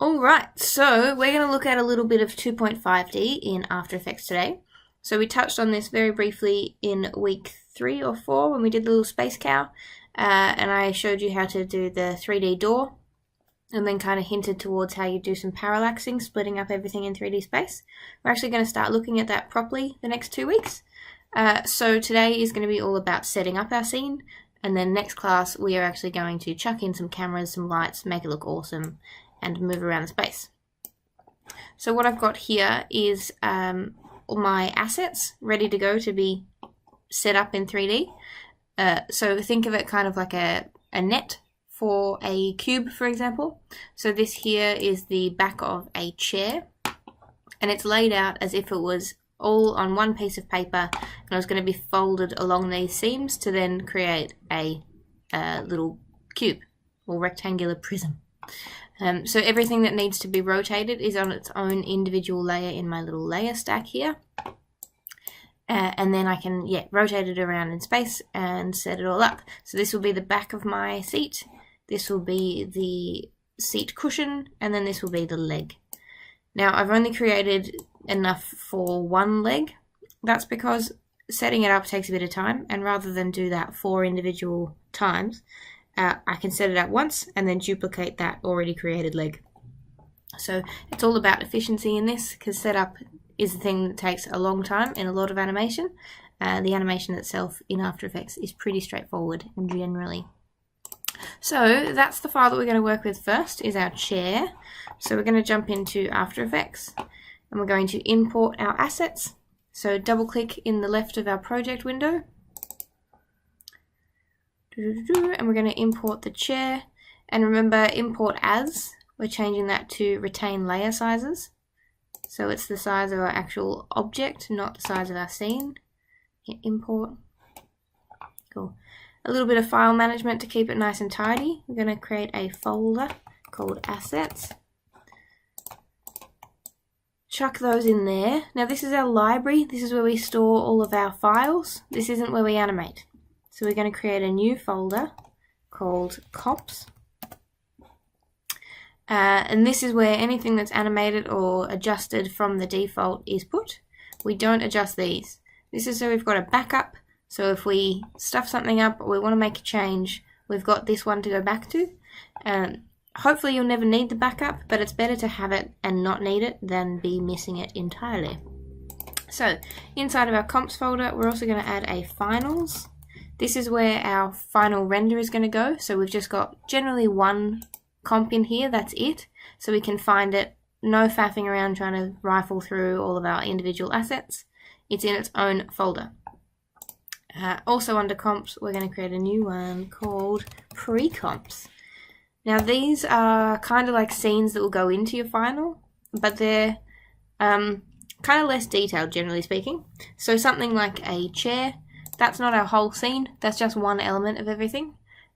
Alright, so we're going to look at a little bit of 2.5D in After Effects today. So we touched on this very briefly in week 3 or 4 when we did the little space cow, and I showed you how to do the 3D door, and then kind of hinted towards how you do some parallaxing, splitting up everything in 3D space. We're actually going to start looking at that properly the next 2 weeks. So today is going to be all about setting up our scene, and then next class we are actually going to chuck in some cameras, some lights, make it look awesome, and move around the space. So what I've got here is all my assets ready to go to be set up in 3D. So think of it kind of like a net for a cube, for example. So this here is the back of a chair, and it's laid out as if it was all on one piece of paper, and it was going to be folded along these seams to then create a little cube or rectangular prism. So everything that needs to be rotated is on its own individual layer in my little layer stack here. And then I can, rotate it around in space and set it all up. So this will be the back of my seat, this will be the seat cushion, and then this will be the leg. Now I've only created enough for one leg. That's because setting it up takes a bit of time, and rather than do that 4 individual times, I can set it up once and then duplicate that already created leg. So it's all about efficiency in this, because setup is the thing that takes a long time in a lot of animation. The animation itself in After Effects is pretty straightforward generally. So that's the file that we're going to work with first, is our chair. So we're going to jump into After Effects and we're going to import our assets. So double click in the left of our project window, and we're going to import the chair. And remember, import as, we're changing that to retain layer sizes. So it's the size of our actual object, not the size of our scene. Hit import. Cool. A little bit of file management to keep it nice and tidy. We're going to create a folder called assets. Chuck those in there. Now this is our library. This is where we store all of our files. This isn't where we animate. So we're going to create a new folder called comps. And this is where anything that's animated or adjusted from the default is put. We don't adjust these. This is so we've got a backup. So if we stuff something up or we want to make a change, we've got this one to go back to. Hopefully you'll never need the backup, but it's better to have it and not need it than be missing it entirely. So inside of our comps folder, we're also going to add a finals. This is where our final render is going to go. So we've just got generally one comp in here, that's it. So we can find it, no faffing around trying to rifle through all of our individual assets. It's in its own folder. Also under comps, we're going to create a new one called pre-comps. Now these are kind of like scenes that will go into your final, but they're kind of less detailed generally speaking. So something like a chair, that's not our whole scene, that's just one element of everything.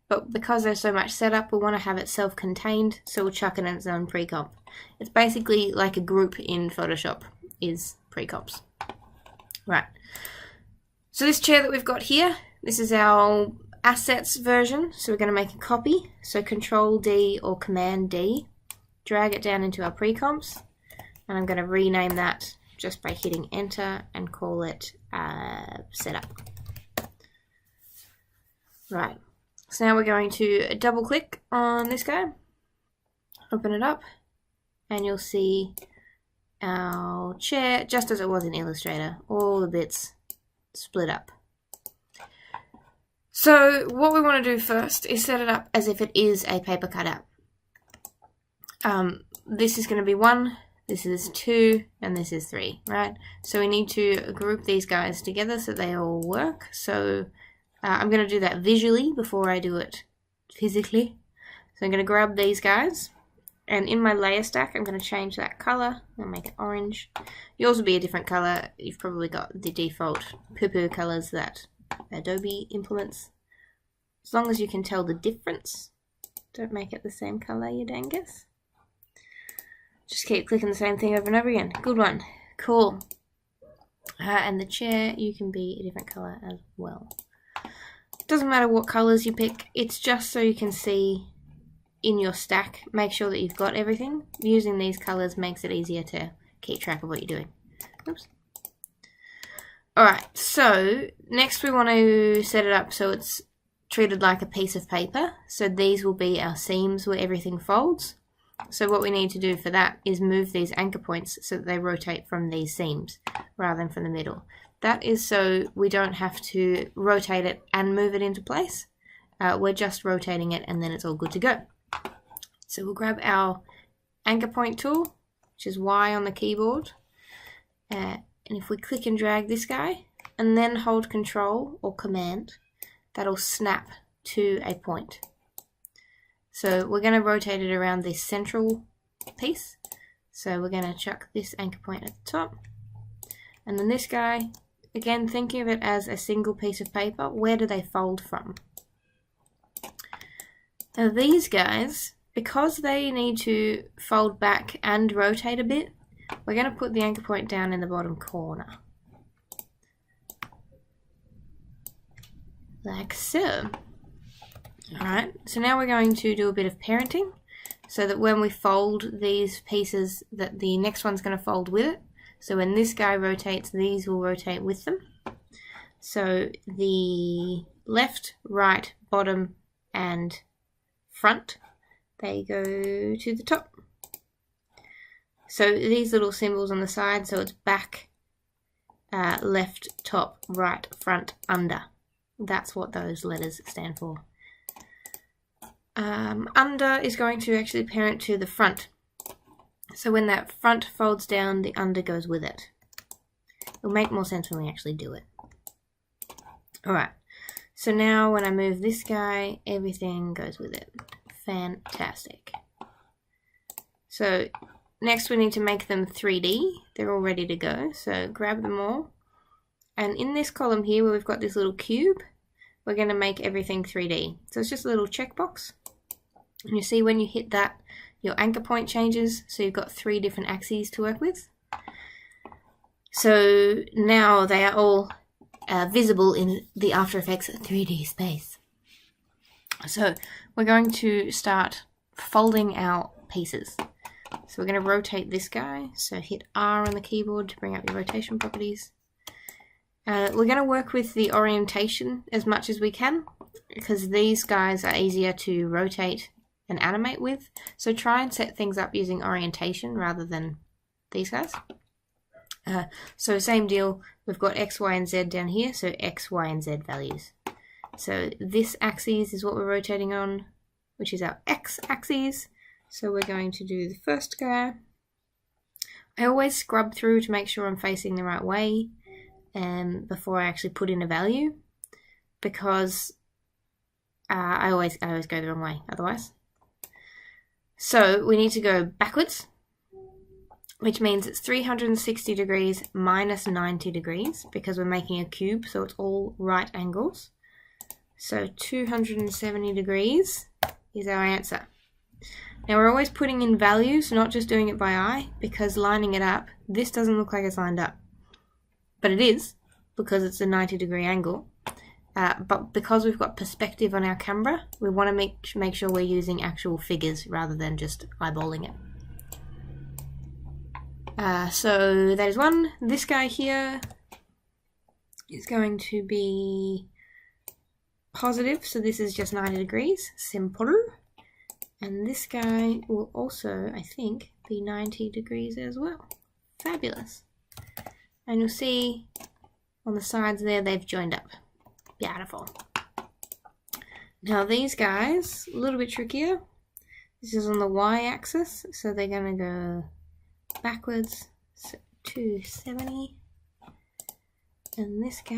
But because there's so much setup, we want to have it self-contained, so we'll chuck it in its own pre-comp. It's basically like a group in Photoshop is pre-comps. Right. So this chair that we've got here, this is our assets version. So we're going to make a copy. So Control D or Command D, drag it down into our pre-comps, and I'm going to rename that just by hitting enter and call it setup. Right. So now we're going to double click on this guy, open it up, and you'll see our chair just as it was in Illustrator, all the bits split up. So what we want to do first is set it up as if it is a paper cutout. This is going to be 1, this is 2, and this is 3, right? So we need to group these guys together so they all work. So I'm going to do that visually before I do it physically. So I'm going to grab these guys, and in my layer stack I'm going to change that color and make it orange. Yours will be a different color. You've probably got the default poo-poo colors that Adobe implements. As long as you can tell the difference, don't make it the same color, you dangus. Just keep clicking the same thing over and over again. Good one. Cool. And the chair, you can be a different color as well. Doesn't matter what colors you pick, it's just so you can see in your stack, make sure that you've got everything. Using these colors makes it easier to keep track of what you're doing. Oops. Alright, so next we want to set it up so it's treated like a piece of paper. So these will be our seams where everything folds. So what we need to do for that is move these anchor points so that they rotate from these seams rather than from the middle. That is so we don't have to rotate it and move it into place. We're just rotating it and then it's all good to go. So we'll grab our anchor point tool, which is Y on the keyboard. And if we click and drag this guy and then hold Control or Command, that'll snap to a point. So we're going to rotate it around this central piece. So we're going to chuck this anchor point at the top. And then this guy, again, thinking of it as a single piece of paper, where do they fold from? Now these guys, because they need to fold back and rotate a bit, we're going to put the anchor point down in the bottom corner. Like so. Alright, so now we're going to do a bit of parenting so that when we fold these pieces that the next one's going to fold with it. So when this guy rotates, these will rotate with them. So the left, right, bottom and front, they go to the top. So these little symbols on the side, so it's back, left, top, right, front, under. That's what those letters stand for. Under is going to actually parent to the front. So when that front folds down, the under goes with it. It'll make more sense when we actually do it. Alright, so now when I move this guy, everything goes with it. Fantastic. So next we need to make them 3D. They're all ready to go, so grab them all. And in this column here where we've got this little cube, we're going to make everything 3D. So it's just a little checkbox. And you see when you hit that, your anchor point changes, so you've got 3 different axes to work with. So now they are all visible in the After Effects 3D space. So we're going to start folding our pieces. So we're going to rotate this guy, so hit R on the keyboard to bring up your rotation properties. We're going to work with the orientation as much as we can, because these guys are easier to rotate and animate with. So try and set things up using orientation rather than these guys. So same deal, we've got X, Y, and Z down here, so X, Y, and Z values. So this axis is what we're rotating on, which is our X axis. So we're going to do the first guy. I always scrub through to make sure I'm facing the right way before I actually put in a value, because I always go the wrong way otherwise. So we need to go backwards, which means it's 360 degrees minus 90 degrees because we're making a cube, so it's all right angles. So 270 degrees is our answer. Now we're always putting in values, not just doing it by eye, because lining it up, this doesn't look like it's lined up. But it is, because it's a 90-degree angle. But because we've got perspective on our camera, we want to make sure we're using actual figures rather than just eyeballing it. So that is one. This guy here is going to be positive, so this is just 90 degrees, simple. And this guy will also, I think, be 90 degrees as well. Fabulous. And you'll see on the sides there, they've joined up. Beautiful. Now these guys, a little bit trickier. This is on the y-axis, so they're going to go backwards, so 270. And this guy,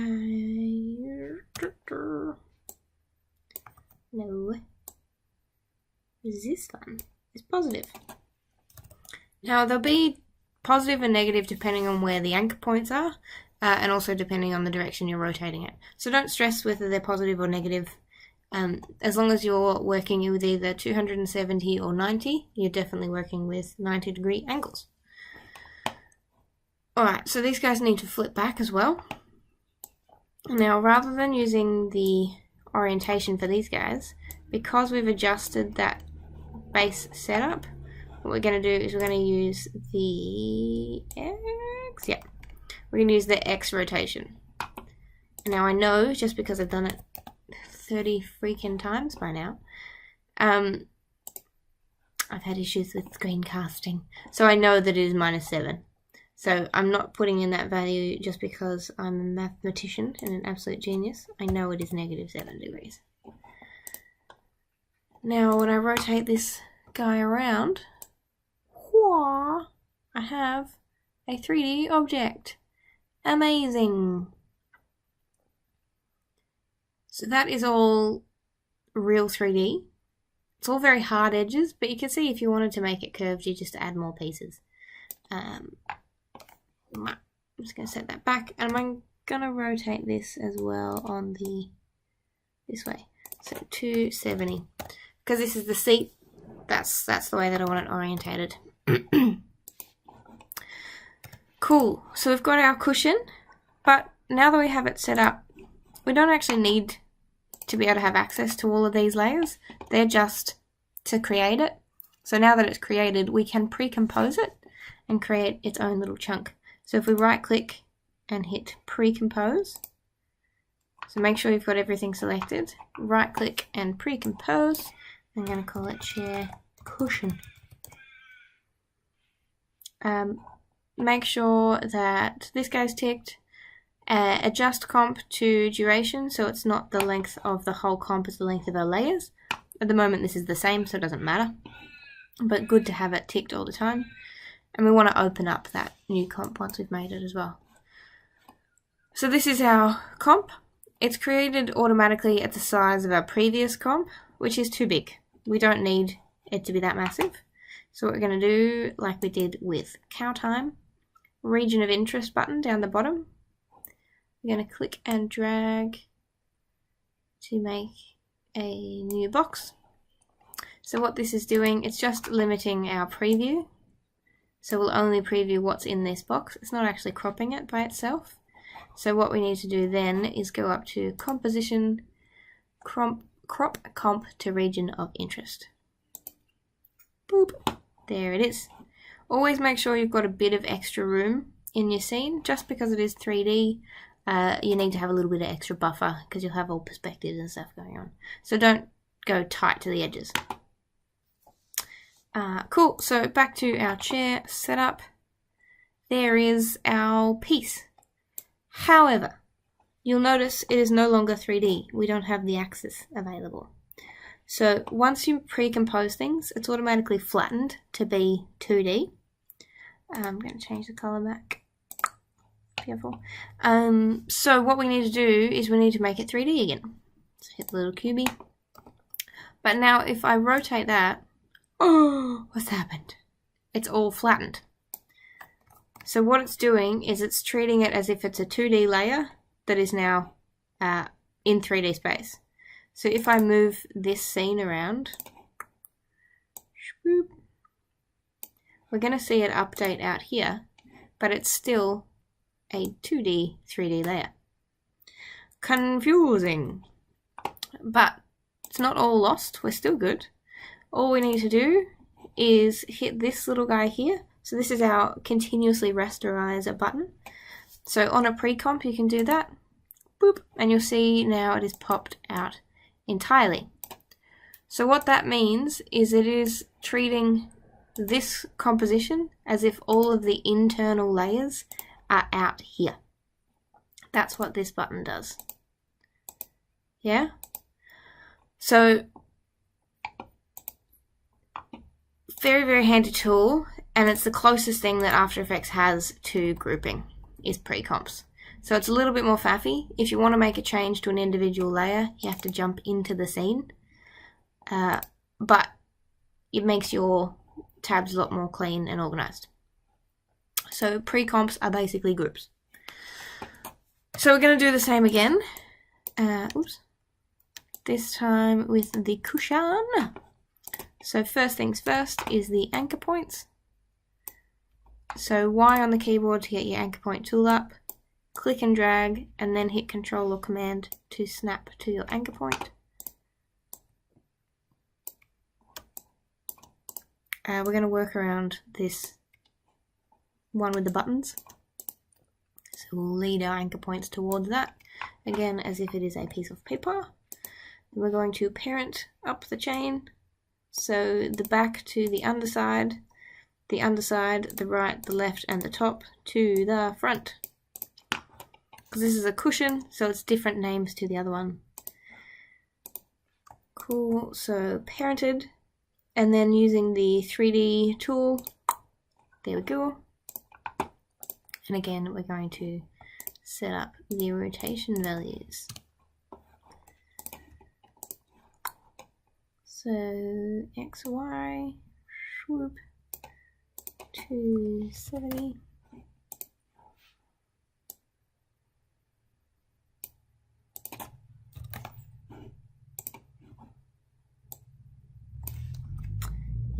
no, this one is positive. Now they'll be positive and negative depending on where the anchor points are, and also depending on the direction you're rotating it. So don't stress whether they're positive or negative. As long as you're working with either 270 or 90, you're definitely working with 90-degree angles. Alright, so these guys need to flip back as well. Now, rather than using the orientation for these guys, because we've adjusted that base setup, what we're going to do is we're going to use the X. Yeah, we're going to use the X rotation. And now I know, just because I've done it 30 freaking times by now, I've had issues with screencasting, so I know that it is -7. So I'm not putting in that value just because I'm a mathematician and an absolute genius. I know it is -7 degrees. Now when I rotate this guy around, I have a 3D object. Amazing! So that is all real 3D. It's all very hard edges, but you can see if you wanted to make it curved, you just add more pieces. I'm just going to set that back, and I'm going to rotate this as well on this way. So 270. Because this is the seat, that's the way that I want it orientated. Cool. So we've got our cushion, but now that we have it set up, we don't actually need to be able to have access to all of these layers. They're just to create it. So now that it's created, we can pre-compose it and create its own little chunk. So if we right click and hit pre-compose, so make sure you've got everything selected, right click and pre-compose. I'm going to call it chair cushion. Make sure that this guy's ticked. Adjust comp to duration, so it's not the length of the whole comp, it's the length of our layers. At the moment this is the same, so it doesn't matter, but good to have it ticked all the time. And we want to open up that new comp once we've made it as well. So this is our comp. It's created automatically at the size of our previous comp, which is too big. We don't need it to be that massive. So what we're going to do, like we did with cow time, region of interest button down the bottom, we're going to click and drag to make a new box. So what this is doing, it's just limiting our preview. So we'll only preview what's in this box. It's not actually cropping it by itself. So what we need to do then is go up to composition, crop comp to region of interest. Boop. There it is. Always make sure you've got a bit of extra room in your scene. Just because it is 3D, you need to have a little bit of extra buffer because you'll have all perspectives and stuff going on. So don't go tight to the edges. Cool, so back to our chair setup. There is our piece. However, you'll notice it is no longer 3D. We don't have the axis available. So once you pre-compose things, it's automatically flattened to be 2D. I'm going to change the color back. Careful. So what we need to do is we need to make it 3D again. So hit the little cubey. But now if I rotate that, oh, what's happened? It's all flattened. So what it's doing is it's treating it as if it's a 2D layer that is now in 3D space. So if I move this scene around, we're going to see it update out here, but it's still a 2D, 3D layer. Confusing. But it's not all lost, we're still good. All we need to do is hit this little guy here. So this is our continuously rasterizer button. So on a pre-comp you can do that. Boop, and you'll see now it is popped out entirely. So what that means is it is treating this composition as if all of the internal layers are out here. That's what this button does. Yeah? So very, very handy tool, and it's the closest thing that After Effects has to grouping is pre-comps. So it's a little bit more faffy. If you want to make a change to an individual layer, you have to jump into the scene. But it makes your tabs a lot more clean and organized. So pre-comps are basically groups. So we're going to do the same again. Oops. This time with the cushion. So first things first is the anchor points. So Y on the keyboard to get your anchor point tool up. Click and drag, and then hit Control or Command to snap to your anchor point. we're going to work around this one with the buttons. So we'll lead our anchor points towards that, again as if it is a piece of paper. Then we're going to parent up the chain, so the back to the underside, the right, the left and the top to the front. Because this is a cushion, so it's different names to the other one. Cool, so parented, and then using the 3D tool, there we go. And again, we're going to set up the rotation values. So X, Y, swoop, 270.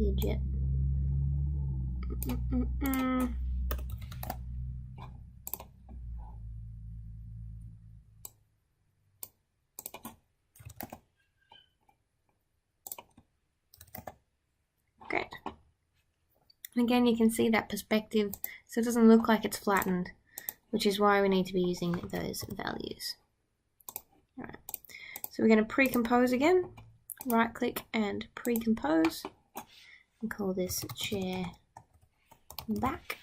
Idiot. Great. And again, you can see that perspective, so it doesn't look like it's flattened, which is why we need to be using those values. Alright, so we're going to pre-compose again. Right click and pre-compose, and call this chair back.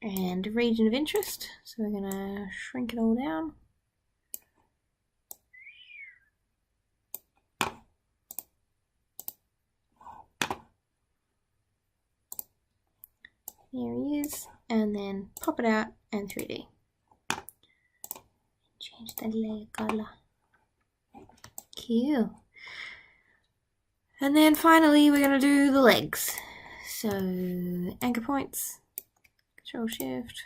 And region of interest, so we're going to shrink it all down. Here he is, and then pop it out and 3D. Change the layer color. Cute. And then finally we're going to do the legs. So anchor points, Control Shift.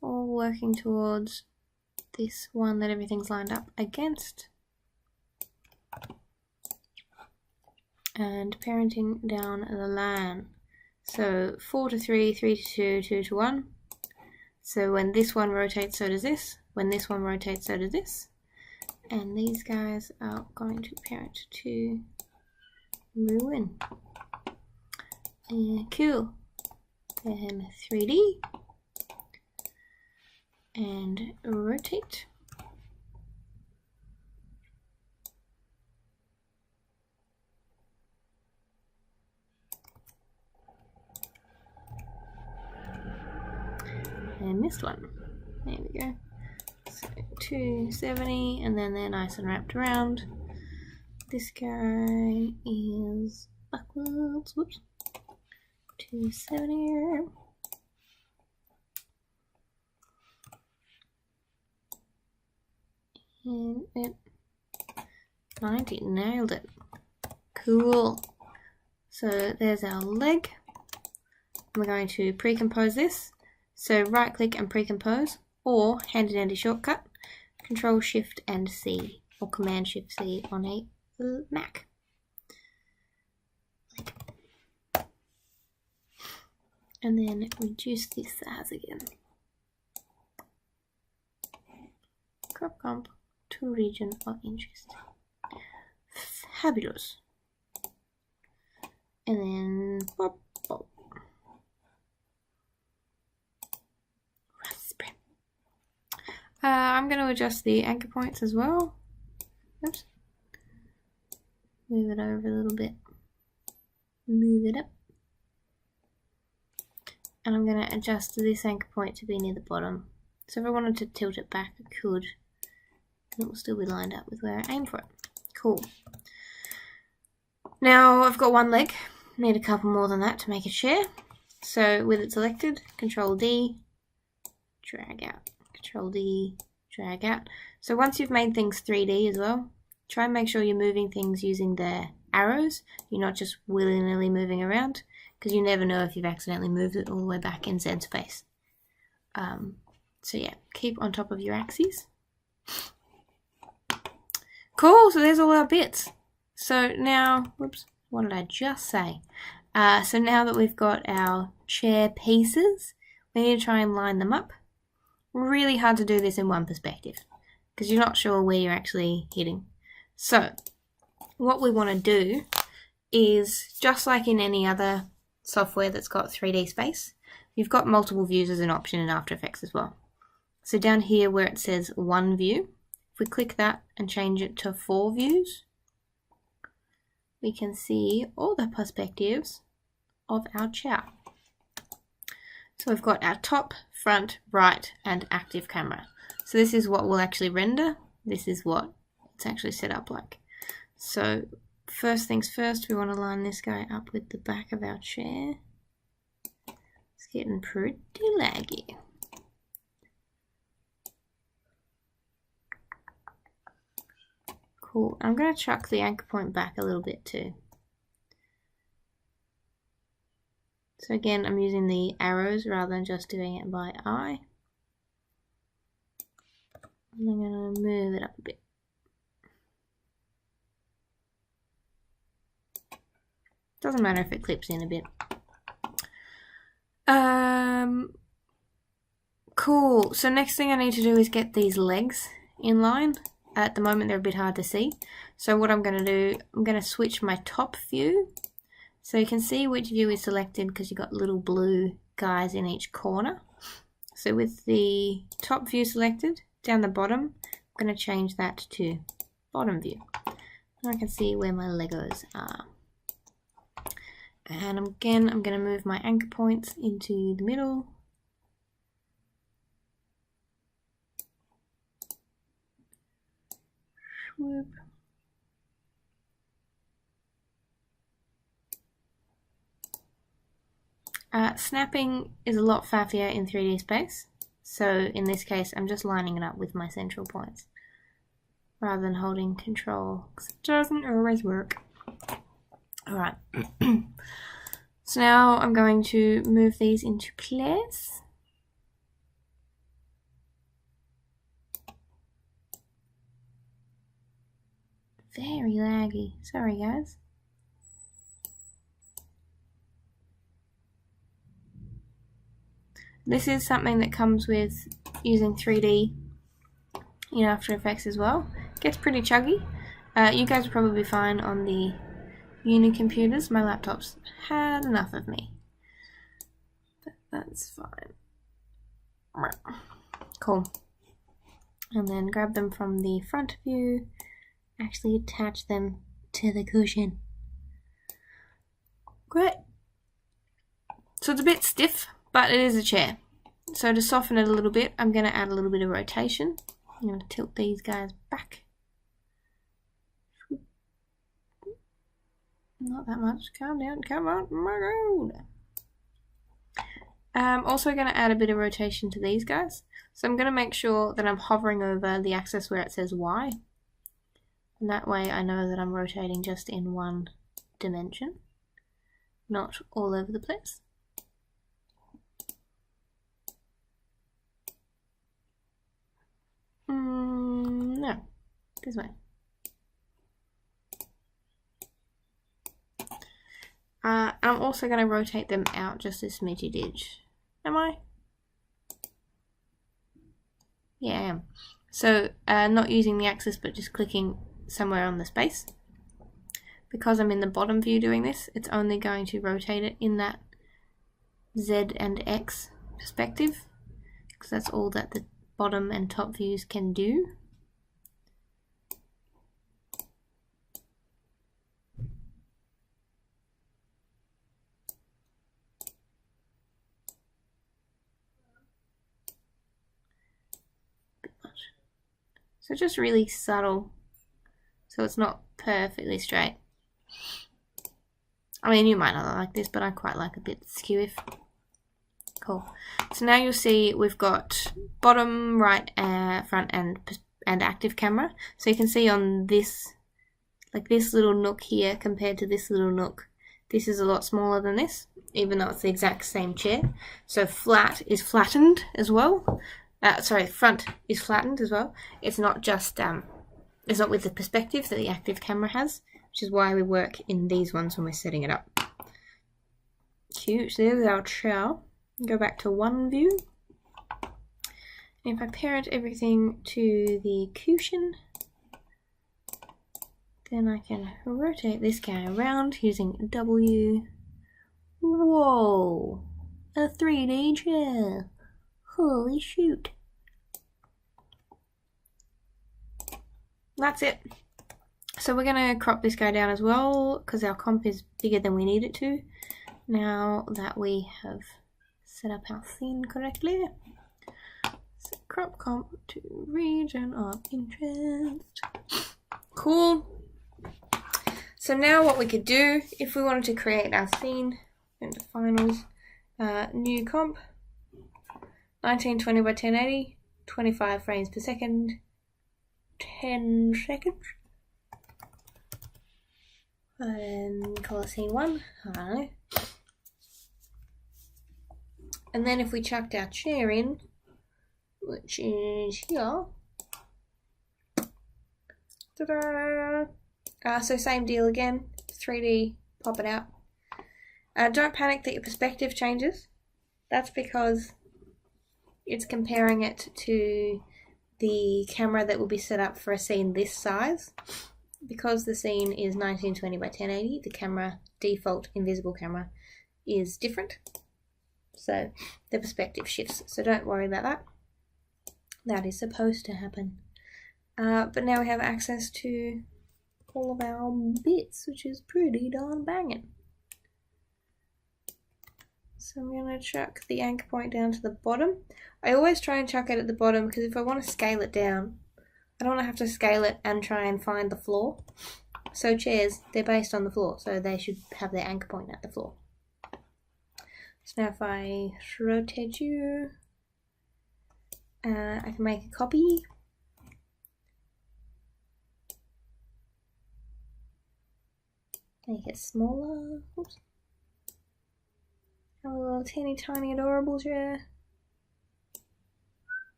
All working towards this one that everything's lined up against. And parenting down the line. So 4 to 3, 3 to 2, 2 to 1. So when this one rotates, so does this. When this one rotates, so does this. And these guys are going to parent to ruin. Cool. Then 3D. And rotate. And missed one. There we go. So 270, and then they're nice and wrapped around. This guy is backwards. Whoops. 270. And it 90. Nailed it. Cool. So there's our leg. We're going to pre-compose this. So right click and pre-compose, or handy dandy shortcut, Control Shift and C, or Command Shift C on a Mac. And then reduce the size again. Crop comp to region of interest. Fabulous. And then pop, pop. I'm going to adjust the anchor points as well. Oops. Move it over a little bit. Move it up. And I'm going to adjust this anchor point to be near the bottom. So if I wanted to tilt it back, I could. And it will still be lined up with where I aim for it. Cool. Now I've got one leg. Need a couple more than that to make a chair. So with it selected, Control D, drag out. Control D, drag out. So once you've made things 3D as well, try and make sure you're moving things using the arrows. You're not just willy-nilly moving around, because you never know if you've accidentally moved it all the way back in Z space. So yeah, keep on top of your axes. Cool, so there's all our bits. So now, whoops, what did I just say? So now that we've got our chair pieces, we need to try and line them up. Really hard to do this in one perspective, because you're not sure where you're actually hitting. So what we want to do is, just like in any other software that's got 3D space, you've got multiple views as an option in After Effects as well. So down here where it says 1 view, if we click that and change it to 4 views, we can see all the perspectives of our chow. So we've got our top, front, right, and active camera. So this is what we'll actually render. This is what it's actually set up like. So first things first, we want to line this guy up with the back of our chair. It's getting pretty laggy. Cool. I'm going to chuck the anchor point back a little bit too. So again, I'm using the arrows rather than just doing it by eye. And I'm going to move it up a bit. Doesn't matter if it clips in a bit. Cool. So next thing I need to do is get these legs in line. At the moment they're a bit hard to see. So what I'm going to do, I'm going to switch my top view. So you can see which view is selected because you've got little blue guys in each corner. So with the top view selected, down the bottom, I'm going to change that to bottom view. And I can see where my Legos are. And again, I'm going to move my anchor points into the middle. Whoop. Snapping is a lot faffier in 3D space. So in this case, I'm just lining it up with my central points rather than holding control, because it doesn't always work. Alright, so now I'm going to move these into place. Very laggy, sorry guys. This is something that comes with using 3D in After Effects as well. It gets pretty chuggy. You guys are probably fine on the uni computers. My laptop's had enough of me. But that's fine. Cool. And then grab them from the front view. Actually attach them to the cushion. Great. So it's a bit stiff, but it is a chair. So to soften it a little bit, I'm going to add a little bit of rotation. I'm going to tilt these guys back. Not that much. Calm down. Come on. My God. I'm also going to add a bit of rotation to these guys. So I'm going to make sure that I'm hovering over the axis where it says Y. And that way I know that I'm rotating just in one dimension, not all over the place. No, this way. I'm also going to rotate them out just a smidgy ditch. Am I? Yeah, I am. So not using the axis but just clicking somewhere on the space. Because I'm in the bottom view doing this, it's only going to rotate it in that Z and X perspective, because that's all that the bottom and top views can do. Bit much. So just really subtle. So it's not perfectly straight. I mean, you might not like this, but I quite like a bit skew-if. Cool. So now you'll see we've got bottom, right, front, and active camera. So you can see on this, like this little nook here compared to this little nook, this is a lot smaller than this, even though it's the exact same chair. So flat is flattened as well. Front is flattened as well. It's not just it's not with the perspective that the active camera has, which is why we work in these ones when we're setting it up. Cute. So there's our chow. Go back to one view. And if I parent everything to the cushion, then I can rotate this guy around using W. Whoa! A 3D chair! Holy shoot! That's it. So we're going to crop this guy down as well because our comp is bigger than we need it to. Now that we have set up our scene correctly. So crop comp to region of interest. Cool. So now what we could do, if we wanted to create our scene into finals, new comp, 1920 by 1080, 25 frames per second, 10 seconds. And call it scene 1, I don't know. And then if we chucked our chair in, which is here, ta-da! So same deal again, 3D, pop it out. Don't panic that your perspective changes. That's because it's comparing it to the camera that will be set up for a scene this size. Because the scene is 1920 by 1080, the camera, default invisible camera, is different. So the perspective shifts. So don't worry about that. That is supposed to happen. But now we have access to all of our bits, which is pretty darn banging. So I'm going to chuck the anchor point down to the bottom. I always try and chuck it at the bottom because if I want to scale it down, I don't want to have to scale it and try and find the floor. So chairs, they're based on the floor, so they should have their anchor point at the floor. So now if I rotate you, I can make a copy. Make it smaller. Oops. Have a little teeny tiny adorable chair.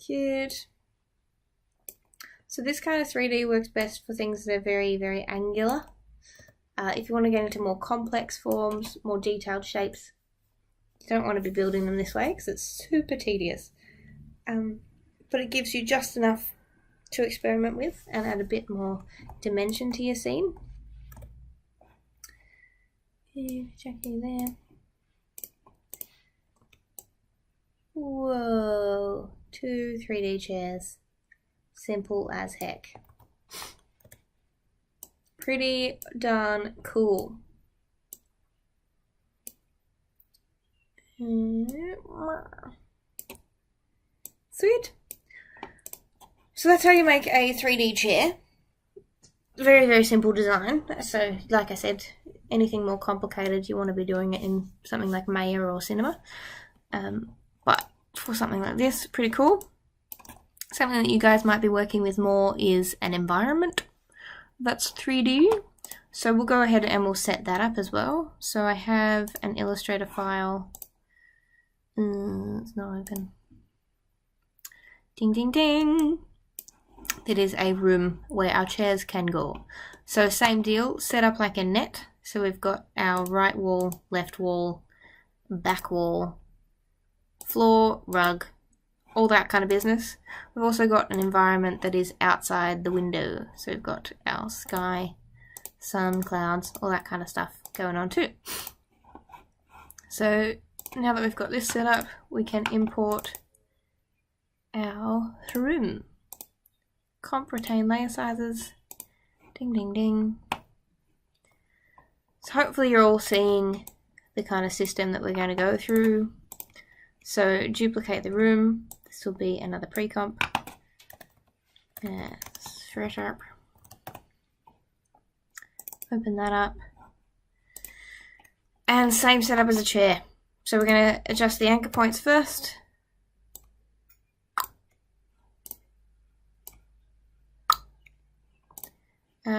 Cute. So this kind of 3D works best for things that are very, very angular. If you want to get into more complex forms, more detailed shapes, you don't want to be building them this way because it's super tedious. But it gives you just enough to experiment with and add a bit more dimension to your scene. Check you there. Whoa, 2 3D chairs. Simple as heck. Pretty darn cool. Sweet. So that's how you make a 3D chair. Very, very simple design. So, like I said, anything more complicated, you want to be doing it in something like Maya or Cinema. But for something like this, pretty cool. Something that you guys might be working with more is an environment that's 3D. So we'll go ahead and we'll set that up as well. So I have an Illustrator file. It's not open. Ding, ding, ding. It is a room where our chairs can go. So same deal, set up like a net. So we've got our right wall, left wall, back wall, floor, rug, all that kind of business. We've also got an environment that is outside the window. So we've got our sky, sun, clouds, all that kind of stuff going on too. So now that we've got this set up, we can import our room. Comp retain layer sizes. Ding, ding, ding. So hopefully you're all seeing the kind of system that we're going to go through. So duplicate the room. This will be another pre-comp. Fresh up. Open that up. And same setup as a chair. So we're going to adjust the anchor points first.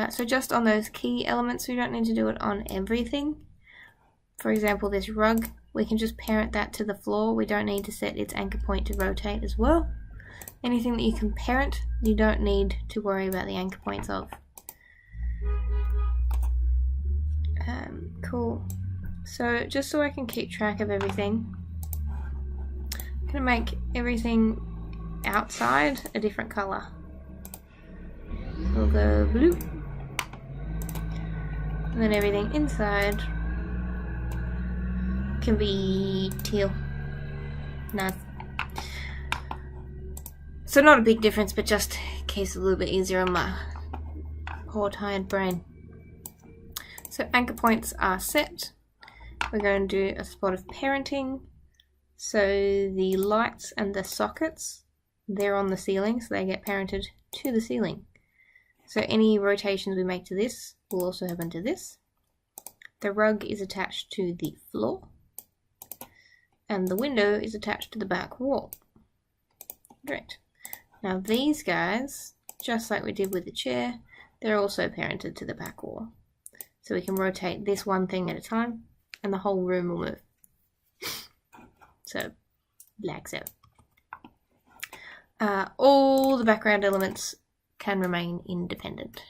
So just on those key elements, we don't need to do it on everything. For example, this rug, we can just parent that to the floor. We don't need to set its anchor point to rotate as well. Anything that you can parent, you don't need to worry about the anchor points of. Cool. So just so I can keep track of everything, I'm going to make everything outside a different colour. We'll go blue. And then everything inside can be teal. Nice. So not a big difference, but just in case a little bit easier on my poor tired brain. So anchor points are set. We're going to do a spot of parenting. So the lights and the sockets, they're on the ceiling, so they get parented to the ceiling. So any rotations we make to this will also happen to this. The rug is attached to the floor. And the window is attached to the back wall. Great. Now these guys, just like we did with the chair, they're also parented to the back wall. So we can rotate this one thing at a time and the whole room will move. So, like so. All the background elements can remain independent.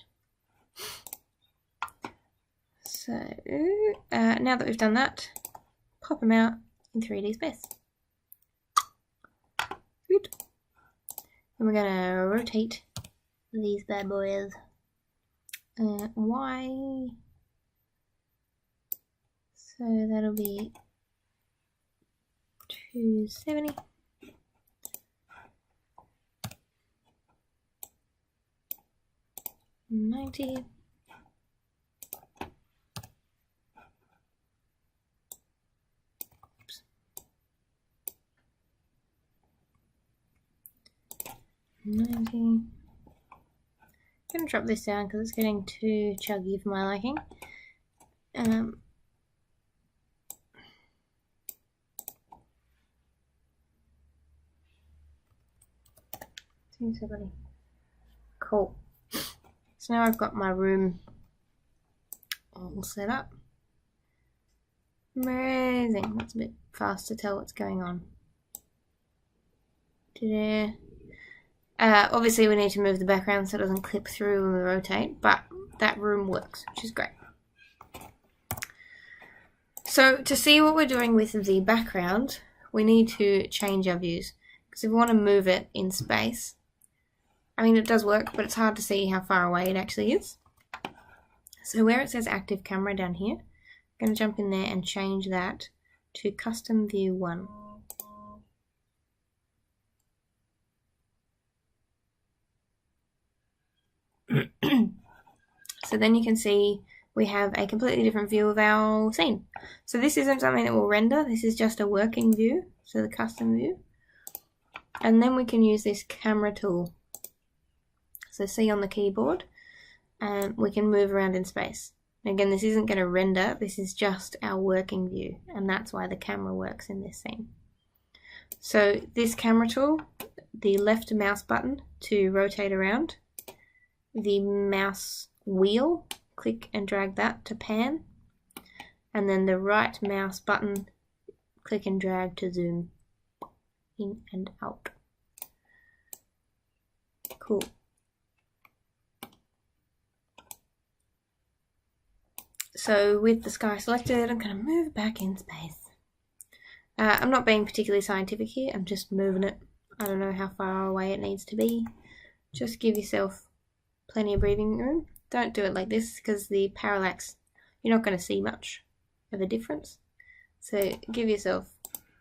So, now that we've done that, pop them out in 3D space. Good. And we're going to rotate these bad boys. Y. So that'll be 270. $90. Oops. 90. I'm gonna drop this down because it's getting too chuggy for my liking. 270. Cool. So now I've got my room all set up. Amazing. That's a bit fast to tell what's going on. Obviously we need to move the background so it doesn't clip through when we rotate, but that room works, which is great. So to see what we're doing with the background, we need to change our views. Because if we want to move it in space, I mean it does work, but it's hard to see how far away it actually is. So where it says active camera down here, I'm going to jump in there and change that to custom view 1. So then you can see we have a completely different view of our scene. So this isn't something that will render, this is just a working view, so the custom view. And then we can use this camera tool. So C on the keyboard, and we can move around in space. Again, this isn't going to render, this is just our working view, and that's why the camera works in this scene. So this camera tool, the left mouse button to rotate around, the mouse wheel, click and drag that to pan, and then the right mouse button, click and drag to zoom in and out. Cool. So with the sky selected, I'm going to move it back in space. I'm not being particularly scientific here, I'm just moving it. I don't know how far away it needs to be. Just give yourself plenty of breathing room. Don't do it like this because the parallax, you're not going to see much of a difference. So give yourself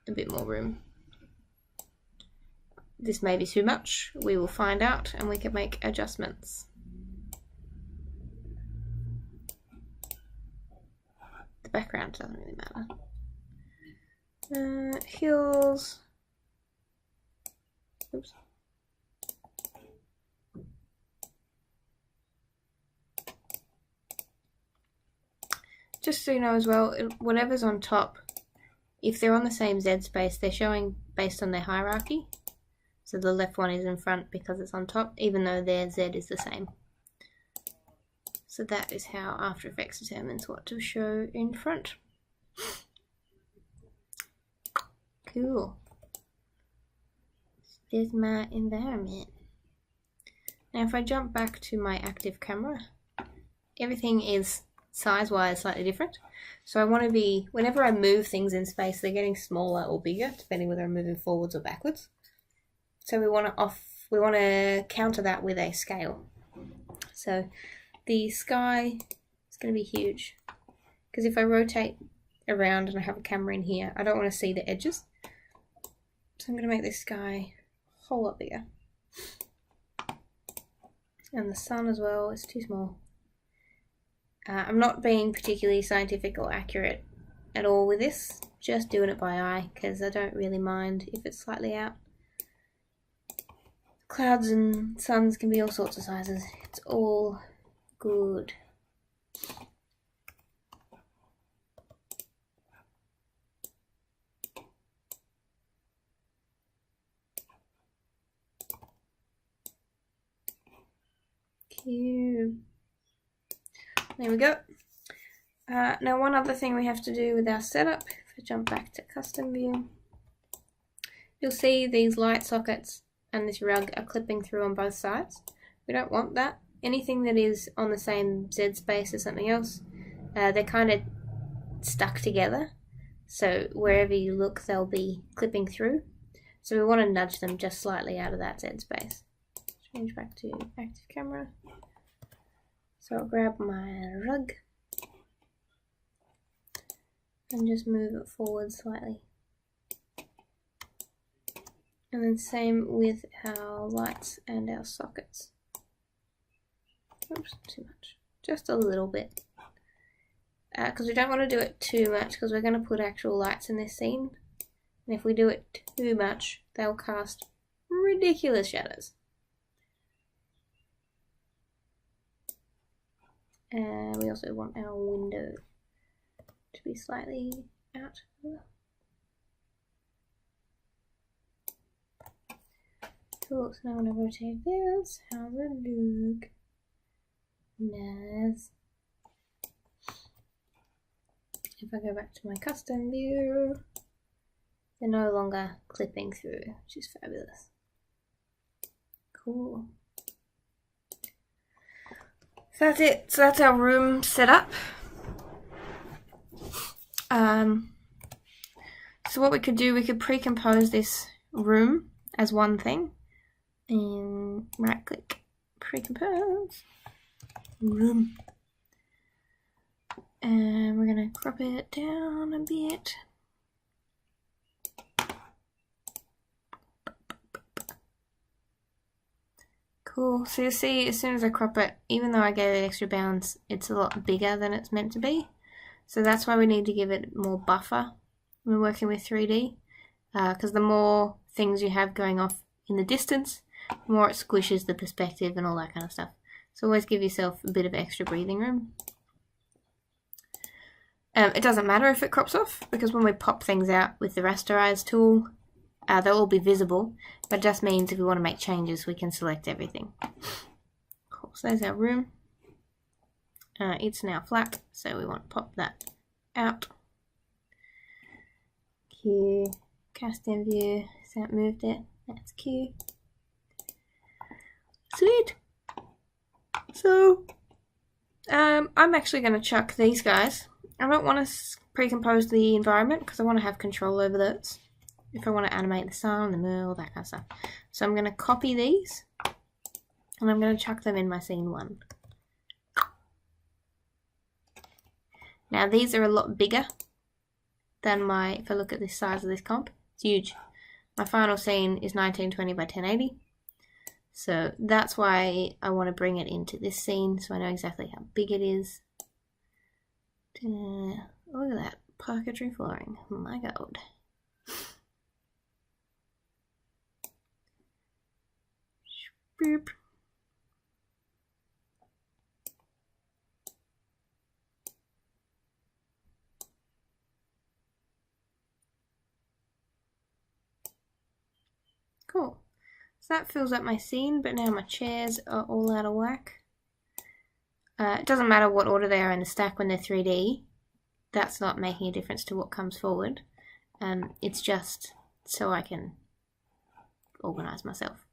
a bit more room. This may be too much, we will find out and we can make adjustments. The background doesn't really matter. Hills. Oops. Just so you know as well, whatever's on top, if they're on the same Z space, they're showing based on their hierarchy. So the left one is in front because it's on top, even though their Z is the same. So that is how After Effects determines what to show in front. Cool. There's my environment. Now if I jump back to my active camera, everything is size-wise slightly different. So I want to be, whenever I move things in space, they're getting smaller or bigger, depending whether I'm moving forwards or backwards. So we want to counter that with a scale. So the sky is going to be huge, because if I rotate around and I have a camera in here, I don't want to see the edges. So I'm going to make this sky a whole lot bigger. And the sun as well is too small. I'm not being particularly scientific or accurate at all with this, just doing it by eye, because I don't really mind if it's slightly out. Clouds and suns can be all sorts of sizes. It's all good. Cute. There we go. Now one other thing we have to do with our setup, if I jump back to custom view, you'll see these light sockets and this rug are clipping through on both sides. We don't want that. Anything that is on the same Z space as something else, they're kind of stuck together. So wherever you look, they'll be clipping through. So we want to nudge them just slightly out of that Z space. Change back to active camera. So I'll grab my rug and just move it forward slightly. And then same with our lights and our sockets. Oops, too much. Just a little bit. Because we don't want to do it too much, because we're going to put actual lights in this scene. And if we do it too much, they'll cast ridiculous shadows. And we also want our window to be slightly out. Cool, so now I'm going to rotate this. How's it look? Nice. If I go back to my custom view, they're no longer clipping through, which is fabulous. Cool. So that's it. So that's our room set up. So what we could do, we could pre-compose this room as one thing. And right click, pre-compose, room. And we're going to crop it down a bit. Cool. So you'll see as soon as I crop it, even though I gave it extra bounds, it's a lot bigger than it's meant to be. So that's why we need to give it more buffer when we're working with 3D. Because the more things you have going off in the distance, the more it squishes the perspective and all that kind of stuff. So always give yourself a bit of extra breathing room. It doesn't matter if it crops off, because when we pop things out with the rasterize tool, they'll all be visible, but it just means if we want to make changes, we can select everything. Cool, so there's our room. It's now flat, so we want to pop that out. Q, custom view, so it moved it, that's Q. Sweet! So, I'm actually going to chuck these guys. I don't want to pre-compose the environment because I want to have control over those. If I want to animate the sun, the moon, all that kind of stuff. So I'm going to copy these and I'm going to chuck them in my scene 1. Now these are a lot bigger than my, if I look at the size of this comp, it's huge. My final scene is 1920 by 1080. So that's why I want to bring it into this scene so I know exactly how big it is. Look at that parquetry flooring. Oh my god. Boop. Cool. So that fills up my scene, but now my chairs are all out of whack. It doesn't matter what order they are in the stack when they're 3D. That's not making a difference to what comes forward. It's just so I can organise myself.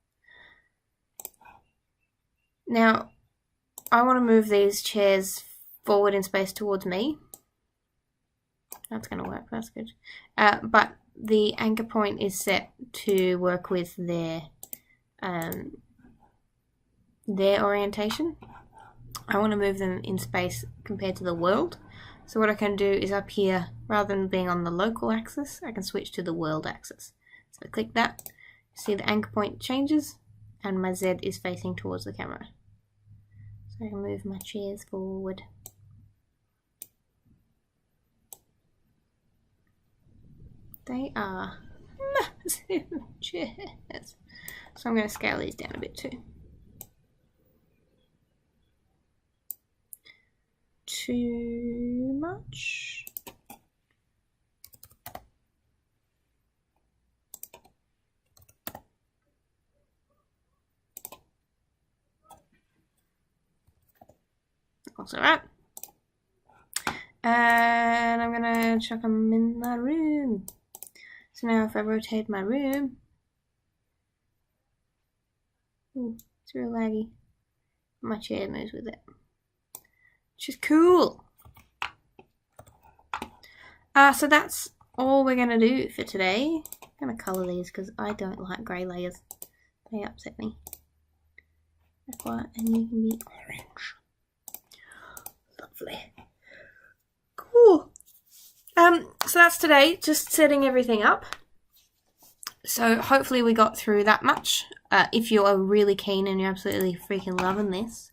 Now, I want to move these chairs forward in space towards me. That's going to work, that's good. But the anchor point is set to work with their orientation. I want to move them in space compared to the world. So what I can do is up here, rather than being on the local axis, I can switch to the world axis. So I click that, see the anchor point changes, and my Z is facing towards the camera. So I can move my chairs forward. They are massive chairs. So I'm going to scale these down a bit too. Too much. That's alright. And I'm gonna chuck them in my room. So now if I rotate my room, ooh, it's real laggy. My chair moves with it, which is cool. So that's all we're gonna do for today. I'm gonna colour these because I don't like grey layers. They upset me. And you can be orange. Lovely. Cool. So that's today, just setting everything up. So hopefully we got through that much. If you're really keen and you're absolutely freaking loving this,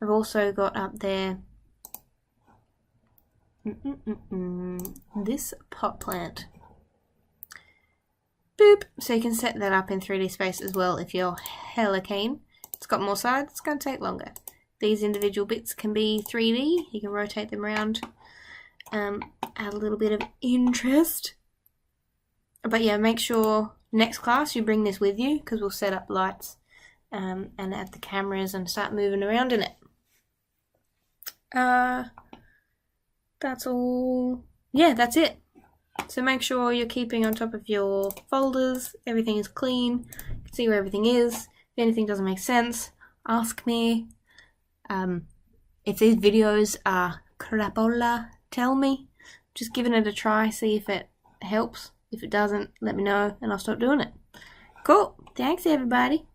I've also got up there this pot plant. Boop. So you can set that up in 3D space as well if you're hella keen. It's got more sides, it's going to take longer. These individual bits can be 3D, you can rotate them around, add a little bit of interest. But yeah, make sure next class you bring this with you because we'll set up lights and add the cameras and start moving around in it. That's all. Yeah, that's it. So make sure you're keeping on top of your folders, everything is clean, you can see where everything is. If anything doesn't make sense, ask me. If these videos are crapola, tell me. Just giving it a try, see if it helps. If it doesn't, let me know and I'll stop doing it. Cool. Thanks everybody.